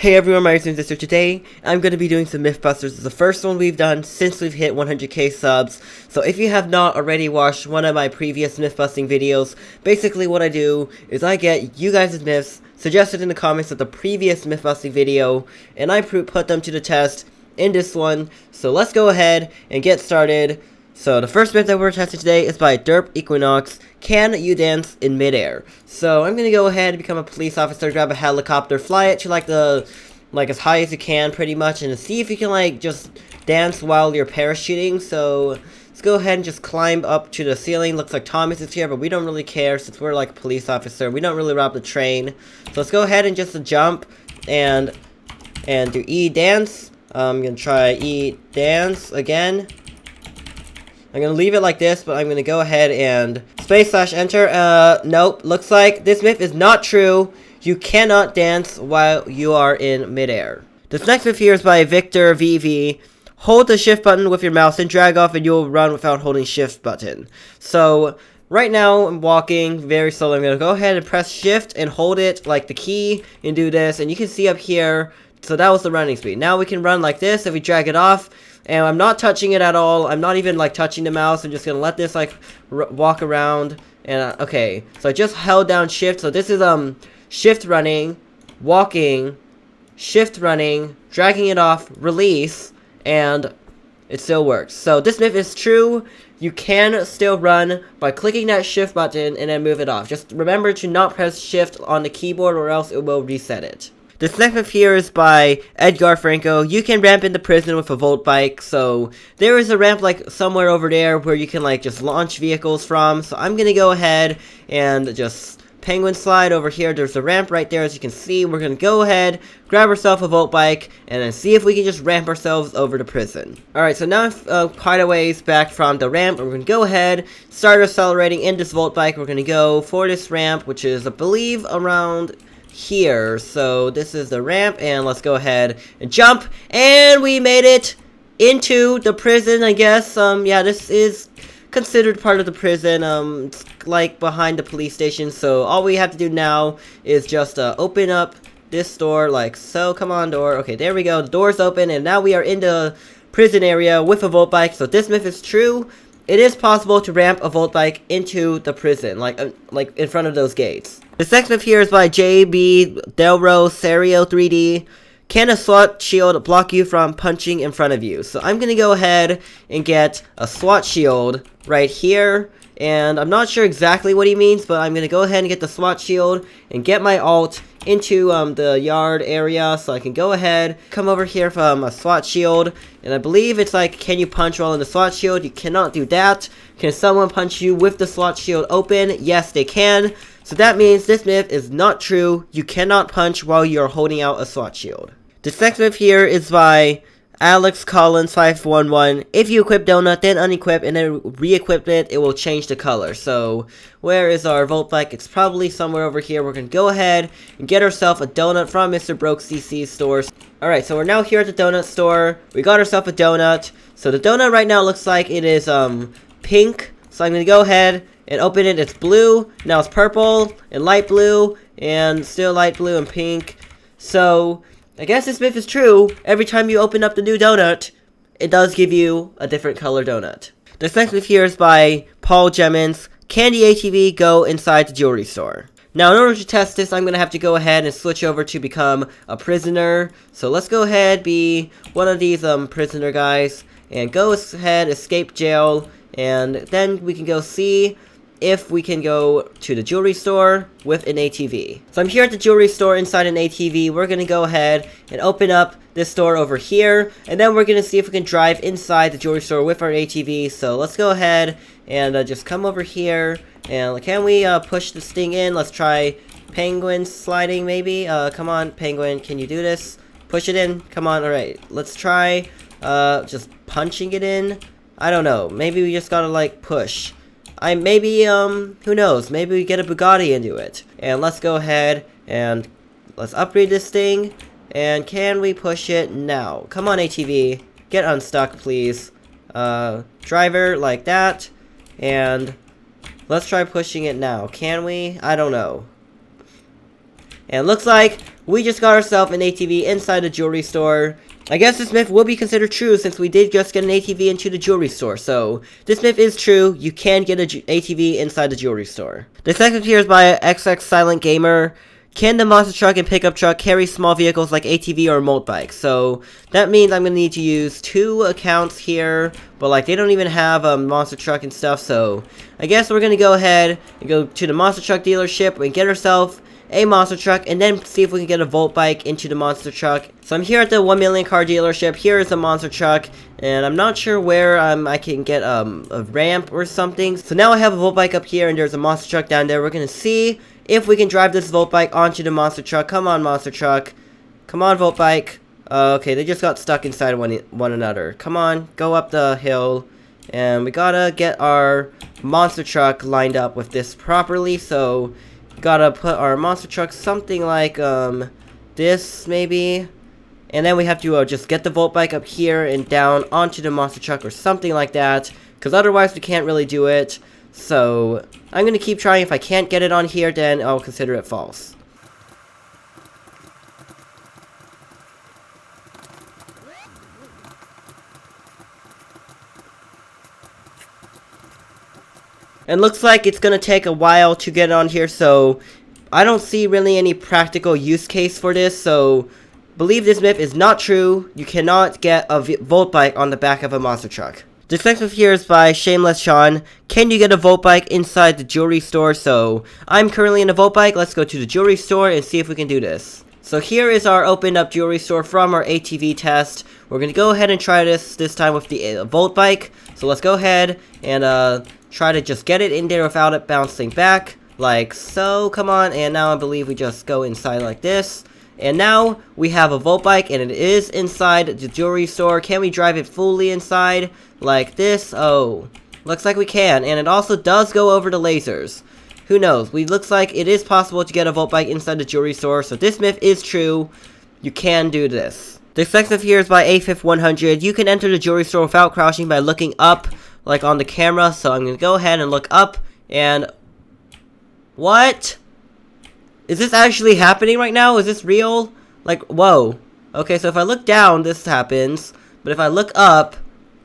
Hey everyone, my name is Sister. Today, I'm going to be doing some Mythbusters. It's the first one we've done since we've hit 100k subs. So if you have not already watched one of my previous Mythbusting videos, basically what I do is I get you guys' myths suggested in the comments of the previous Mythbusting video, and I put them to the test in this one. So let's go ahead and get started. So the first myth that we're testing today is by Derp Equinox. Can you dance in midair? So I'm gonna go ahead and become a police officer, grab a helicopter, fly it to like as high as you can pretty much, and see if you can like just dance while you're parachuting. So let's go ahead and just climb up to the ceiling. Looks like Thomas is here, but we don't really care since we're like a police officer. We don't really rob the train. So let's go ahead and just jump and do E dance. I'm gonna try E dance again. I'm gonna leave it like this, but I'm gonna go ahead and space/enter. Nope. Looks like this myth is not true. You cannot dance while you are in midair. This next myth here is by Victor VV. Hold the shift button with your mouse and drag off and you'll run without holding shift button. So right now I'm walking very slowly. I'm gonna go ahead and press shift and hold it like the key and do this, and you can see up here, so that was the running speed. Now we can run like this if we drag it off. And I'm not touching it at all. I'm not even like touching the mouse. I'm just gonna let this like walk around. And okay, so I just held down shift. So this is shift running, walking, shift running, dragging it off, release, and it still works. So this myth is true. You can still run by clicking that shift button and then move it off. Just remember to not press shift on the keyboard or else it will reset it. This next myth here is by Edgar Franco. You can ramp into prison with a Volt bike. So there is a ramp like somewhere over there where you can like just launch vehicles from. So I'm gonna go ahead and just penguin slide over here. There's a ramp right there, as you can see. We're gonna go ahead, grab ourselves a Volt bike, and then see if we can just ramp ourselves over to prison. Alright, so now I'm quite a ways back from the ramp. We're gonna go ahead, start accelerating in this Volt bike. We're gonna go for this ramp, which is I believe around here. So this is the ramp, and let's go ahead and jump, and we made it into the prison, I guess. Yeah, this is considered part of the prison. It's like behind the police station, so all we have to do now is just open up this door like so. Come on, door. Okay, there we go. The door's open, and now we are in the prison area with a Volt bike. So this myth is true. It is possible to ramp a Volt bike into the prison, like in front of those gates. The next myth here is by JB Delro Serio 3D. Can a SWAT shield block you from punching in front of you? So I'm gonna go ahead and get a SWAT shield right here. And I'm not sure exactly what he means, but I'm gonna go ahead and get the SWAT shield and get my alt into the yard area. So I can go ahead, come over here from a SWAT shield, and I believe it's like, can you punch while in the SWAT shield? You cannot do that. Can someone punch you with the SWAT shield open? Yes, they can. So that means this myth is not true. You cannot punch while you're holding out a SWAT shield. This next myth here is by Alex Collins 511. If you equip donut, then unequip, and then re-equip it, it will change the color. So where is our Volt bike? It's probably somewhere over here. We're gonna go ahead and get ourselves a donut from Mr. Broke CC's stores. Alright, so we're now here at the donut store. We got ourselves a donut. So the donut right now looks like it is pink. So I'm gonna go ahead and open it. It's blue. Now it's purple and light blue and still light blue and pink. So I guess this myth is true. Every time you open up the new donut, it does give you a different color donut. This next myth here is by Paul Jemmons. Can the ATV go inside the jewelry store? Now, in order to test this, I'm going to have to go ahead and switch over to become a prisoner. So let's go ahead, be one of these prisoner guys, and go ahead, escape jail, and then we can go see if we can go to the jewelry store with an ATV. So I'm here at the jewelry store inside an ATV. We're going to go ahead and open up this store over here, and then we're going to see if we can drive inside the jewelry store with our ATV. So let's go ahead and just come over here, and can we push this thing in? Let's try penguin sliding maybe. Come on, penguin, can you do this? Push it in. Come on. Alright, let's try just punching it in. I don't know, maybe we just gotta like push. Who knows, maybe we get a Bugatti into it. And let's go ahead and let's upgrade this thing. And can we push it now? Come on, ATV, get unstuck, please. Driver, like that. And let's try pushing it now. Can we? I don't know. And it looks like we just got ourselves an ATV inside a jewelry store. I guess this myth will be considered true since we did just get an ATV into the jewelry store. So, this myth is true. You can get an ATV inside the jewelry store. The second here is by XX Silent Gamer. Can the monster truck and pickup truck carry small vehicles like ATV or mold bike? So, that means I'm going to need to use 2 accounts here. But, like, they don't even have a monster truck and stuff. So, I guess we're going to go ahead and go to the monster truck dealership and get ourselves a monster truck, and then see if we can get a Volt bike into the monster truck. So I'm here at the 1 million car dealership. Here is a monster truck, and I'm not sure where I can get a ramp or something. So now I have a Volt bike up here, and there's a monster truck down there. We're gonna see if we can drive this Volt bike onto the monster truck. Come on, monster truck. Come on, Volt bike. Okay, they just got stuck inside one another. Come on, go up the hill. And we gotta get our monster truck lined up with this properly, so gotta put our monster truck something like this maybe, and then we have to just get the Volt bike up here and down onto the monster truck or something like that, because otherwise we can't really do it. So I'm gonna keep trying. If I can't get it on here, then I'll consider it false. And looks like it's gonna take a while to get on here, so I don't see really any practical use case for this, so believe this myth is not true. You cannot get a Volt bike on the back of a monster truck. This next one here is by Shameless Sean. Can you get a Volt bike inside the jewelry store? So I'm currently in a Volt bike. Let's go to the jewelry store and see if we can do this. So here is our opened up jewelry store from our ATV test. We're gonna go ahead and try this time with the Volt bike. So let's go ahead and try to just get it in there without it bouncing back, like so. Come on, and now I believe we just go inside like this. And now we have a Volt bike, and it is inside the jewelry store. Can we drive it fully inside like this? Oh, looks like we can, and it also does go over the lasers. Who knows? Looks like it is possible to get a Volt bike inside the jewelry store, so this myth is true. You can do this. The next myth here is by AFIF100. You can enter the jewelry store without crouching by looking up, like on the camera. So I'm gonna go ahead and look up, and what? Is this actually happening right now? Is this real? Like, whoa. Okay, so if I look down, this happens, but if I look up,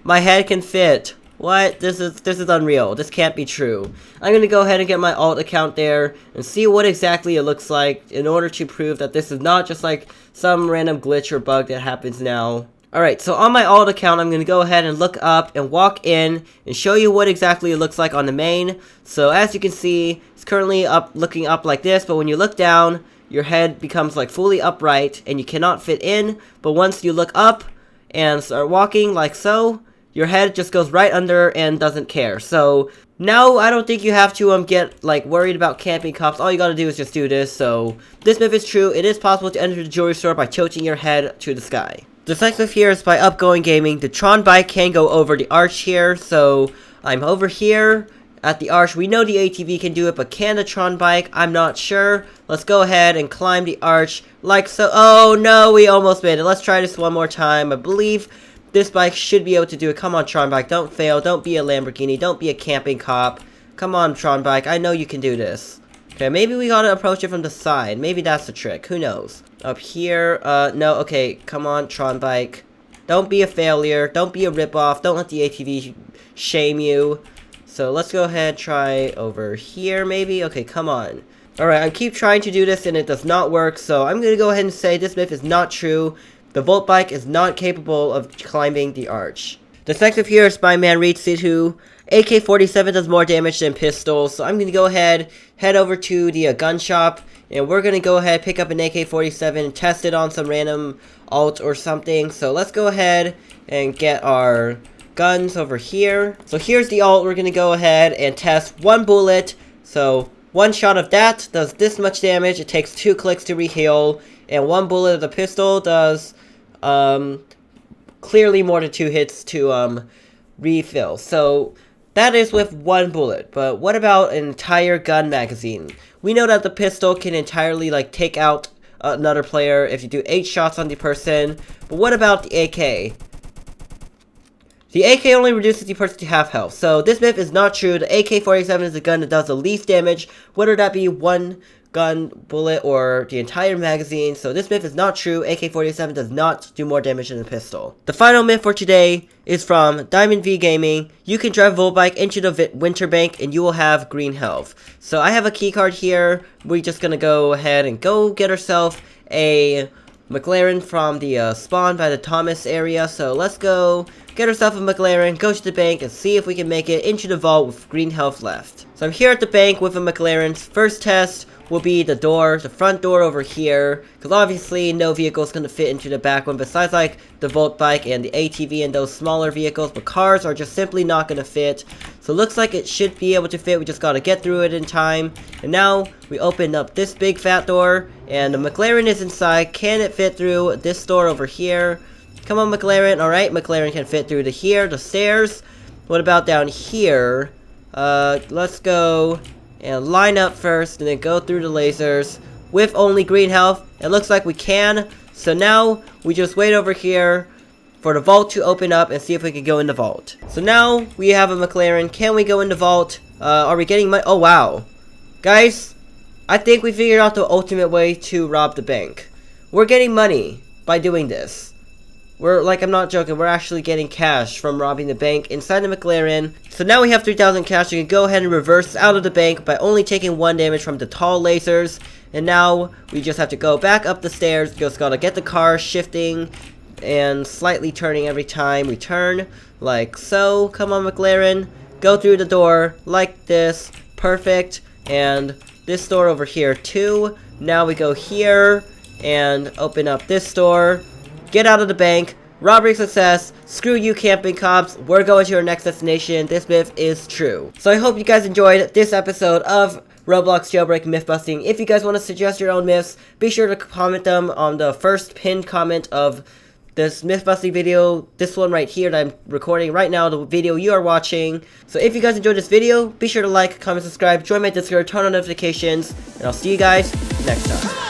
my head can fit. What? This is unreal. This can't be true. I'm gonna go ahead and get my alt account there and see what exactly it looks like in order to prove that this is not just like some random glitch or bug that happens now. Alright, so on my alt account, I'm going to go ahead and look up and walk in and show you what exactly it looks like on the main. So as you can see, it's currently looking up like this, but when you look down, your head becomes like fully upright and you cannot fit in. But once you look up and start walking like so, your head just goes right under and doesn't care. So now I don't think you have to get like worried about camping cops. All you gotta do is just do this. So this myth is true. It is possible to enter the jewelry store by tilting your head to the sky. The next myth here is by Upgoing Gaming. The Tron bike can go over the arch here, so I'm over here at the arch. We know the ATV can do it, but can the Tron bike? I'm not sure. Let's go ahead and climb the arch like so. Oh no, we almost made it. Let's try this one more time. I believe this bike should be able to do it. Come on, Tron bike, don't fail. Don't be a Lamborghini. Don't be a camping cop. Come on, Tron bike, I know you can do this. Okay, maybe we gotta approach it from the side. Maybe that's the trick. Who knows? Up here, no, okay, come on, Tron bike. Don't be a failure. Don't be a ripoff. Don't let the ATV shame you. So let's go ahead, try over here, maybe. Okay, come on. Alright, I keep trying to do this and it does not work, so I'm gonna go ahead and say this myth is not true. The Volt bike is not capable of climbing the arch. The next myth here is by ManReadSitu. AK-47 does more damage than pistols, so I'm gonna go ahead, head over to the gun shop, and we're gonna go ahead, pick up an AK-47 and test it on some random alt or something. So let's go ahead and get our guns over here. So here's the alt. We're gonna go ahead and test one bullet. So one shot of that does this much damage. It takes 2 clicks to reheal, and one bullet of the pistol does clearly more than 2 hits to refill. So that is with one bullet, but what about an entire gun magazine? We know that the pistol can entirely like take out another player if you do 8 shots on the person, but what about the AK? The AK only reduces the person to half health, so this myth is not true. The AK-47 is the gun that does the least damage, whether that be one gun, bullet, or the entire magazine. So this myth is not true. AK-47 does not do more damage than a pistol. The final myth for today is from Diamond V Gaming. You can drive a Volt bike into the winter bank and you will have green health. So I have a key card here. We're just gonna go ahead and go get ourselves a McLaren from the spawn by the Thomas area. So let's go get ourselves a McLaren, go to the bank, and see if we can make it into the vault with green health left. So I'm here at the bank with a McLaren. First test will be the door, the front door over here, because obviously no vehicle is going to fit into the back one besides like the Volt bike and the ATV and those smaller vehicles, but cars are just simply not going to fit. So it looks like it should be able to fit, we just got to get through it in time. And now we open up this big fat door and the McLaren is inside. Can it fit through this door over here? Come on, McLaren. Alright, McLaren can fit through to here, the stairs. What about down here? Let's go and line up first and then go through the lasers with only green health. It looks like we can. So now we just wait over here for the vault to open up and see if we can go in the vault. So now we have a McLaren. Can we go in the vault? Are we getting money? Oh, wow. Guys, I think we figured out the ultimate way to rob the bank. We're getting money by doing this. I'm not joking, we're actually getting cash from robbing the bank inside the McLaren. So now we have 3,000 cash. We can go ahead and reverse out of the bank by only taking 1 damage from the tall lasers. And now we just have to go back up the stairs. Just gotta get the car shifting and slightly turning every time we turn, like so. Come on, McLaren. Go through the door like this. Perfect. And this door over here too. Now we go here and open up this door. Get out of the bank. Robbery success. Screw you, camping cops. We're going to our next destination. This myth is true. So I hope you guys enjoyed this episode of Roblox Jailbreak Myth Busting. If you guys want to suggest your own myths, be sure to comment them on the first pinned comment of this myth busting video. This one right here that I'm recording right now, the video you are watching. So if you guys enjoyed this video, be sure to like, comment, subscribe, join my Discord, turn on notifications, and I'll see you guys next time.